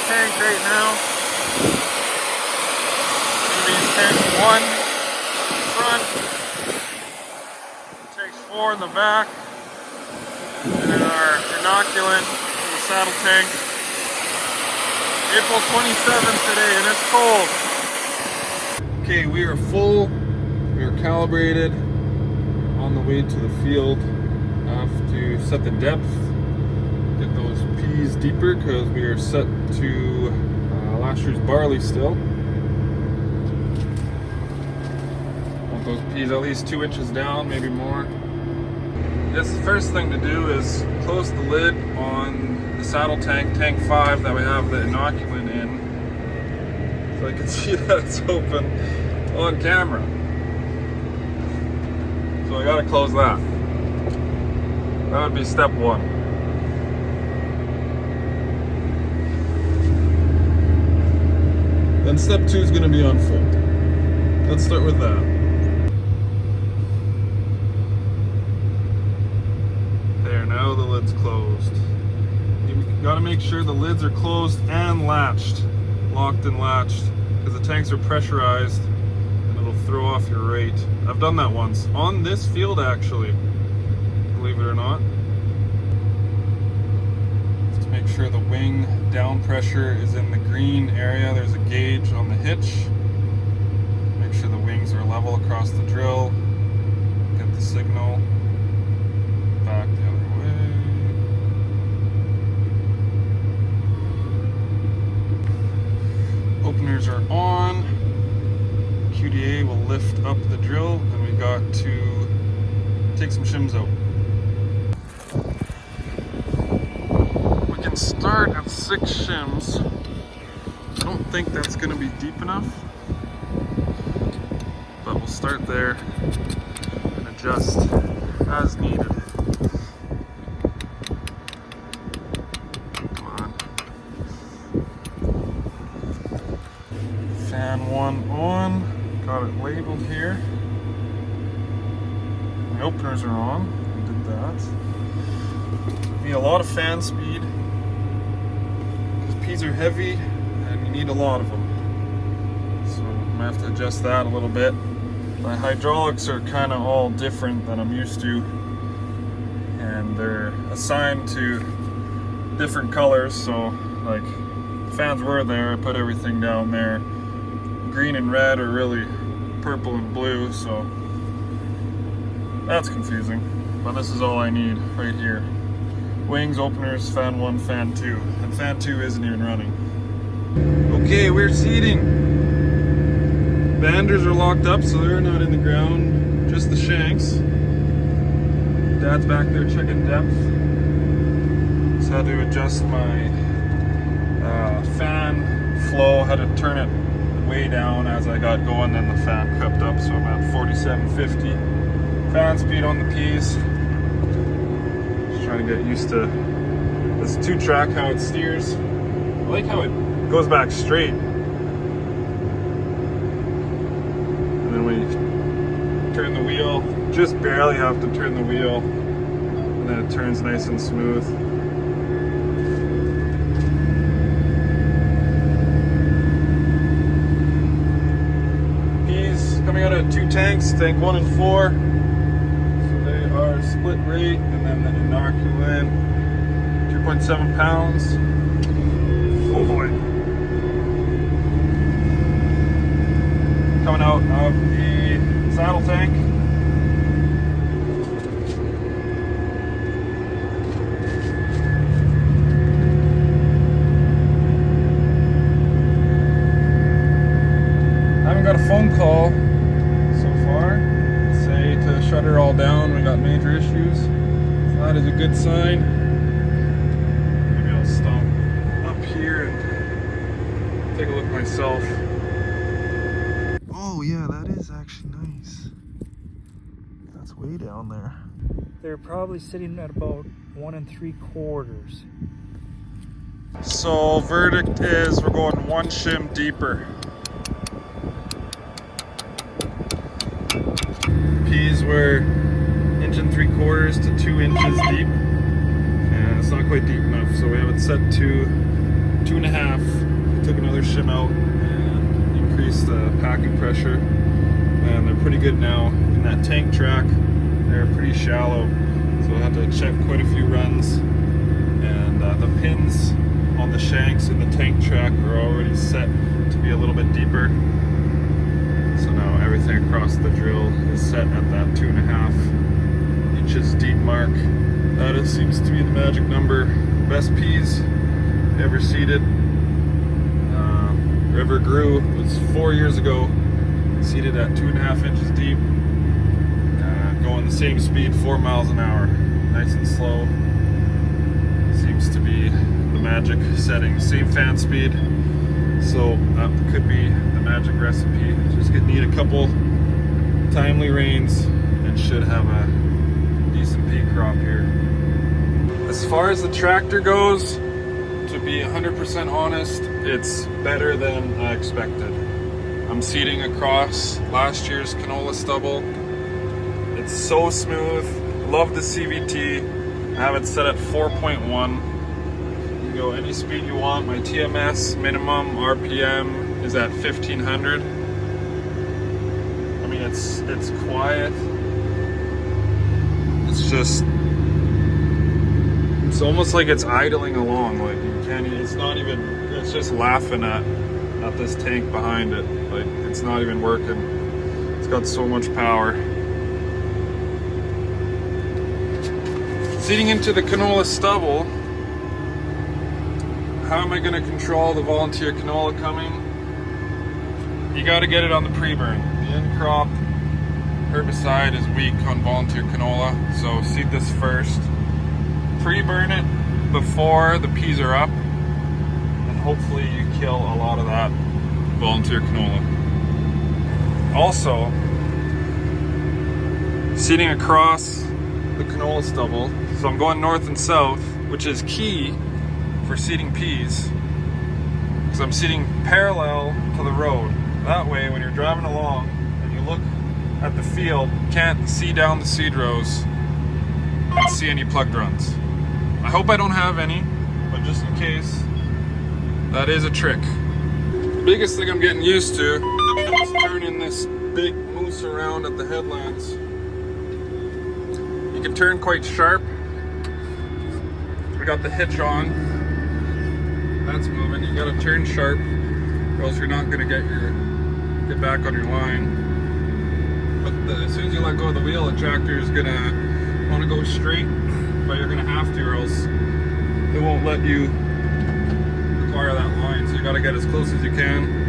tank right now. These tanks 1 in the front, tanks 4 in the back, and then our inoculant for the saddle tank. April 27th today, and it's cold. Okay, we are full. We are calibrated. On the way to the field. I have to set the depth, get those peas deeper because we are set to last year's barley still. Want those peas at least 2 inches down, maybe more. Yes, the first thing to do is close the lid on the saddle tank, tank 5 that we have the inoculant in. So I can see that it's open on camera. So I gotta close that. That would be step 1. Then step 2 is gonna be on full. Let's start with that. There, now the lid's closed. You gotta make sure the lids are closed and latched. Locked and latched. Because the tanks are pressurized. Throw off your rate. I've done that once on this field actually, believe it or not. Just to make sure the wing down pressure is in the green area. There's a gauge on the hitch. Make sure the wings are level across the drill. Get the signal back the other way. Openers are on. QDA will lift up the drill, and we got to take some shims out. We can start at 6 shims. I don't think that's going to be deep enough, but we'll start there and adjust as needed. Come on. Fan 1 on. Got it labeled here. The openers are on. We did that. Need a lot of fan speed because peas are heavy and you need a lot of them. So I'm gonna have to adjust that a little bit. My hydraulics are kind of all different than I'm used to, and they're assigned to different colors. So like fans were there, I put everything down there. Green and red are really purple and blue, so that's confusing. But this is all I need right here. Wings, openers, fan 1, fan 2. And fan 2 isn't even running. Okay, we're seating. Banders are locked up, so they're not in the ground, just the shanks. Dad's back there checking depth. Just had to adjust my fan flow, had to turn it way down as I got going, then the fan crept up, so I'm at 4750 fan speed on the peas. Just trying to get used to this 2-track, how it steers. I like how it goes back straight, and then when you turn the wheel, just barely have to turn the wheel, and then it turns nice and smooth. Coming out of 2 tanks, tank 1 and 4. So they are split rate, and then the inoculant, 2.7 pounds. Oh boy. Coming out of the saddle tank. I haven't got a phone call say to shut her all down. We got major issues, so that is a good sign. Maybe I'll stop up here and take a look myself. Oh yeah, that is actually nice. That's way down there. They're probably sitting at about 1 3/4. So verdict is we're going 1 shim deeper. Peas were 1 3/4 to 2 inches deep, and it's not quite deep enough, so we have it set to 2.5. Took another shim out and increased the packing pressure. And they're pretty good now. In that tank track, they're pretty shallow. So I had to check quite a few runs. And the pins on the shanks in the tank track are already set to be a little bit deeper. So now everything across the drill is set at that 2.5 inches deep mark. That seems to be the magic number. Best peas ever seeded. River grew, it was 4 years ago, seeded at 2.5 inches deep. Going the same speed, 4 miles an hour. Nice and slow. Seems to be the magic setting. Same fan speed. So that could be the magic recipe. Just need a couple timely rains and should have a decent pea crop here. As far as the tractor goes, to be 100% honest, it's better than I expected. I'm seeding across last year's canola stubble. It's so smooth. Love the CVT. I have it set at 4.1. You can go any speed you want. My TMS minimum RPM is at 1500. I mean, it's quiet. It's almost like it's idling along. Like you can't. It's not even. It's just laughing at this tank behind it. Like it's not even working. It's got so much power. Seeding into the canola stubble. How am I going to control the volunteer canola coming? You got to get it on the pre-burn. The in-crop herbicide is weak on volunteer canola, so seed this first. Pre-burn it before the peas are up, and hopefully you kill a lot of that volunteer canola. Also, seeding across the canola stubble, so I'm going north and south, which is key for seeding peas, because I'm seeding parallel to the road. That way, when you're driving along and you look at the field, you can't see down the seed rows and see any plugged runs. I hope I don't have any, but just in case, that is a trick. The biggest thing I'm getting used to is turning this big moose around at the headlands. You can turn quite sharp. We got the hitch on. That's moving. You gotta turn sharp, or else you're not gonna get back on your line. But as soon as you let go of the wheel, the tractor is gonna want to go straight, but you're gonna have to, or else it won't let you acquire that line. So you gotta get as close as you can.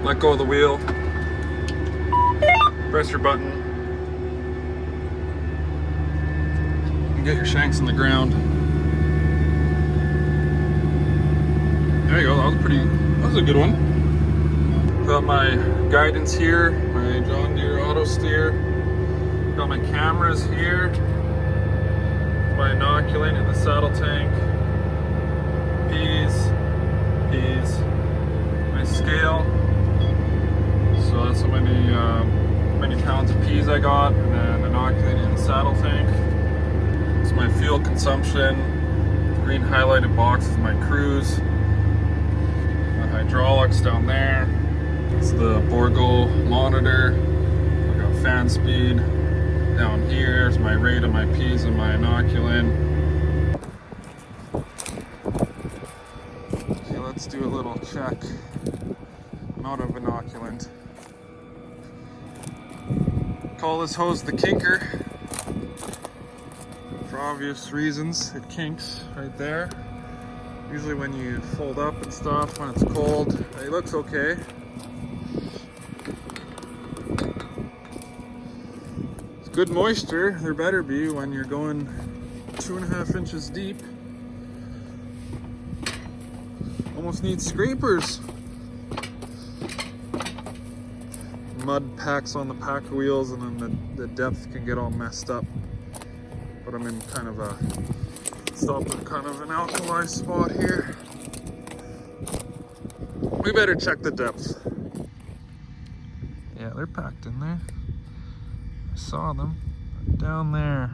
Let go of the wheel. Press your button. And get your shanks in the ground. There you go, that was a good one. Got my guidance here, my John Deere auto steer. Got my cameras here. My inoculant in the saddle tank. Peas. My scale. So that's how many pounds of peas I got, and then inoculant in the saddle tank. It's my fuel consumption. The green highlighted box is my cruise. My hydraulics down there. It's the Borgo monitor. I got fan speed. Down here is my rate of my peas and my inoculant. Okay, let's do a little check. Amount of inoculant. Call this hose the kinker. For obvious reasons, it kinks right there. Usually when you fold up and stuff, when it's cold, it looks okay. It's good moisture, there better be when you're going 2.5 inches deep. Almost need scrapers. Mud packs on the pack wheels, and then the depth can get all messed up. But I'm in kind of an alkali spot here. We better check the depth. Yeah, they're packed in there. I saw them down there.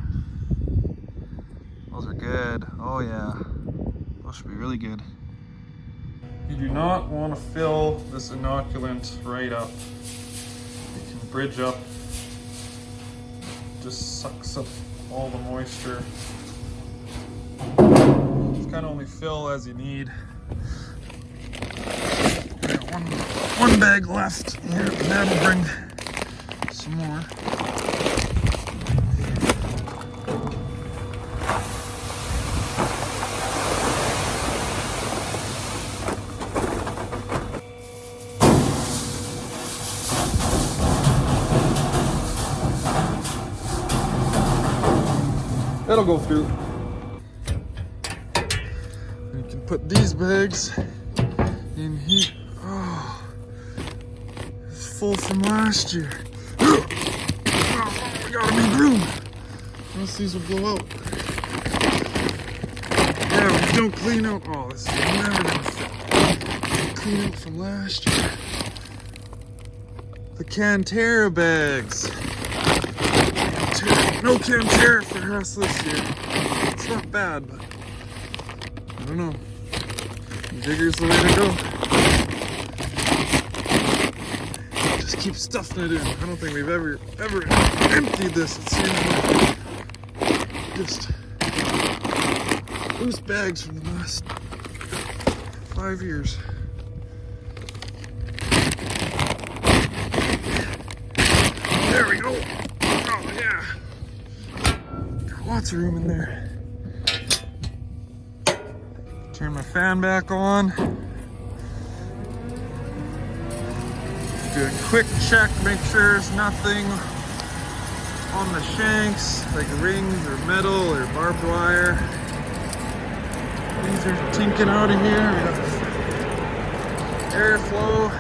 Those are good. Oh yeah. Those should be really good. You do not want to fill this inoculant right up. It can bridge up. Just sucks up all the moisture. Just kind of only fill as you need. We got one bag left here. Dad will bring some more. That'll go through. You can put these bags in here. Oh, it's full from last year. Oh, I gotta make room. Else these will blow out. Yeah, we don't clean out. Oh, this is never gonna fit. Clean out from last year. The Cantera bags. No Cantera for us this year. It's not bad, but I don't know. Bigger's the way to go. Just keep stuffing it in. I don't think we've ever emptied this. It seems like just loose bags from the last 5 years. There we go. Oh yeah. Lots of room in there. Turn my fan back on. Do a quick check, make sure there's nothing on the shanks, like rings or metal or barbed wire. These are tinking out of here. We got airflow.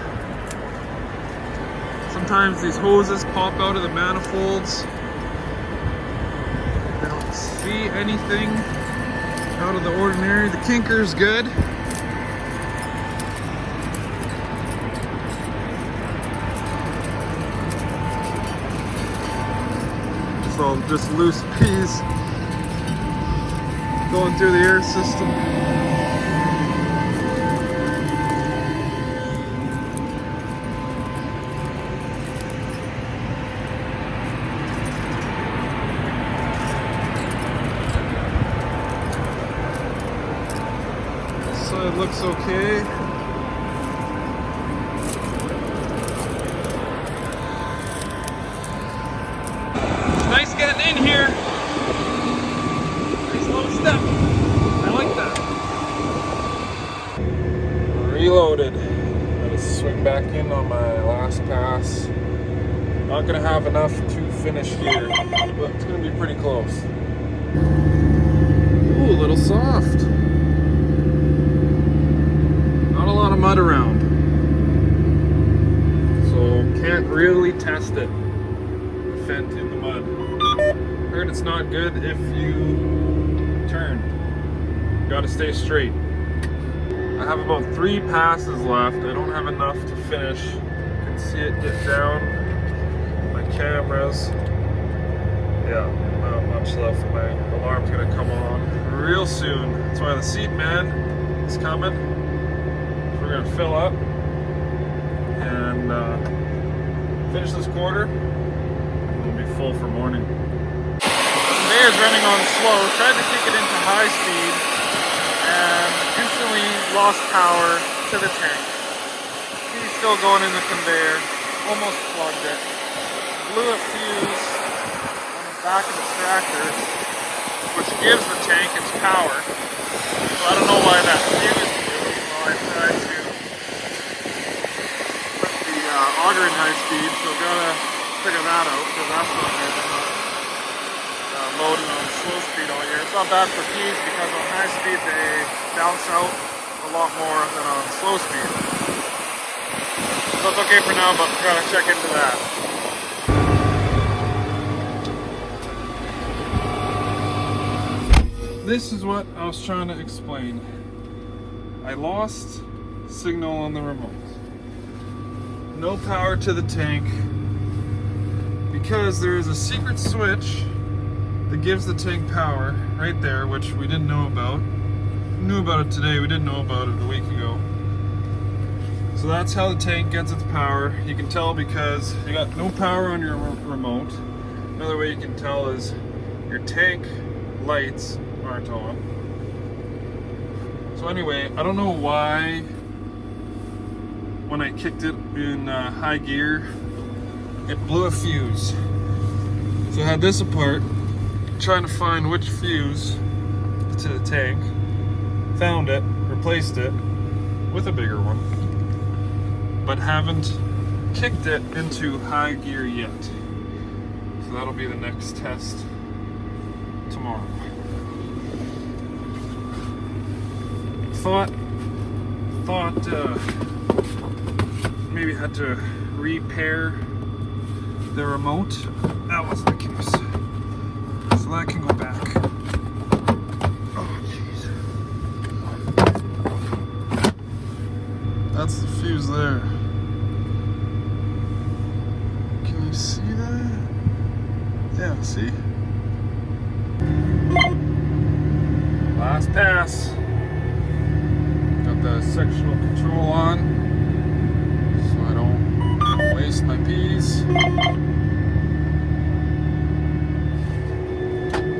Sometimes these hoses pop out of the manifolds. I don't see anything out of the ordinary. The kinker's good. So just loose peas going through the air system. It looks okay. It's nice getting in here. Nice little step. I like that. Reloaded. Gotta swing back in on my last pass. Not gonna have enough to finish here, but it's gonna be pretty close. Ooh, a little soft. A lot of mud around, so can't really test it. The fent in the mud. Heard it's not good if you turn. Got to stay straight. I have about 3 passes left. I don't have enough to finish. You can see it get down. My cameras. Yeah, not much left. My alarm's gonna come on real soon. That's why the seat man is coming. We're going to fill up and finish this quarter. We'll be full for morning. Conveyor's running on slow. Tried to kick it into high speed and instantly lost power to the tank. He's still going in the conveyor. Almost plugged it. Blew a fuse on the back of the tractor, which gives the tank its power. So I don't know why that fuse blew. So I tried to auger in high speed, so gotta figure that out because that's not good. I'm not loading on slow speed all year. It's not bad for peas because on high speed they bounce out a lot more than on slow speed. So it's okay for now, but gotta check into that. This is what I was trying to explain. I lost signal on the remote. No power to the tank because there is a secret switch that gives the tank power right there, which we didn't know about. We knew about it today, we didn't know about it a week ago. So that's how the tank gets its power. You can tell because you got no power on your remote. Another way you can tell is your tank lights aren't on. So anyway, I don't know why when I kicked it in high gear, it blew a fuse. So I had this apart, trying to find which fuse to the tank. Found it, replaced it with a bigger one, but haven't kicked it into high gear yet. So that'll be the next test tomorrow. Thought maybe had to repair the remote. That wasn't the case. So that can go back. Oh jeez. That's the fuse there. Can you see that? Yeah, see? Last pass. Got the sectional control on so I don't waste my peas.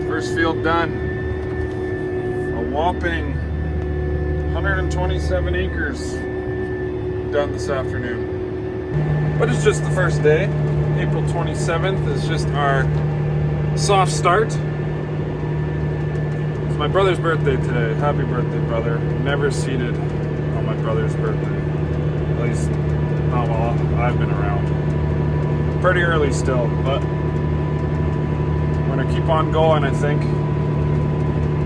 First field done. A whopping 127 acres done this afternoon. But it's just the first day. April 27th is just our soft start. It's my brother's birthday today. Happy birthday, brother. Never seated on my brother's birthday. At least not while I've been around. Pretty early still, but I'm gonna keep on going, I think.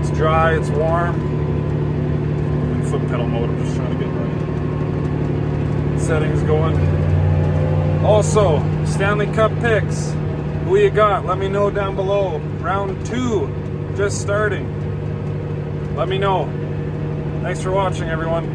It's dry, it's warm. I'm in foot pedal mode, I'm just trying to get my settings going. Also, Stanley Cup picks. Who you got? Let me know down below. Round 2, just starting. Let me know. Thanks for watching, everyone.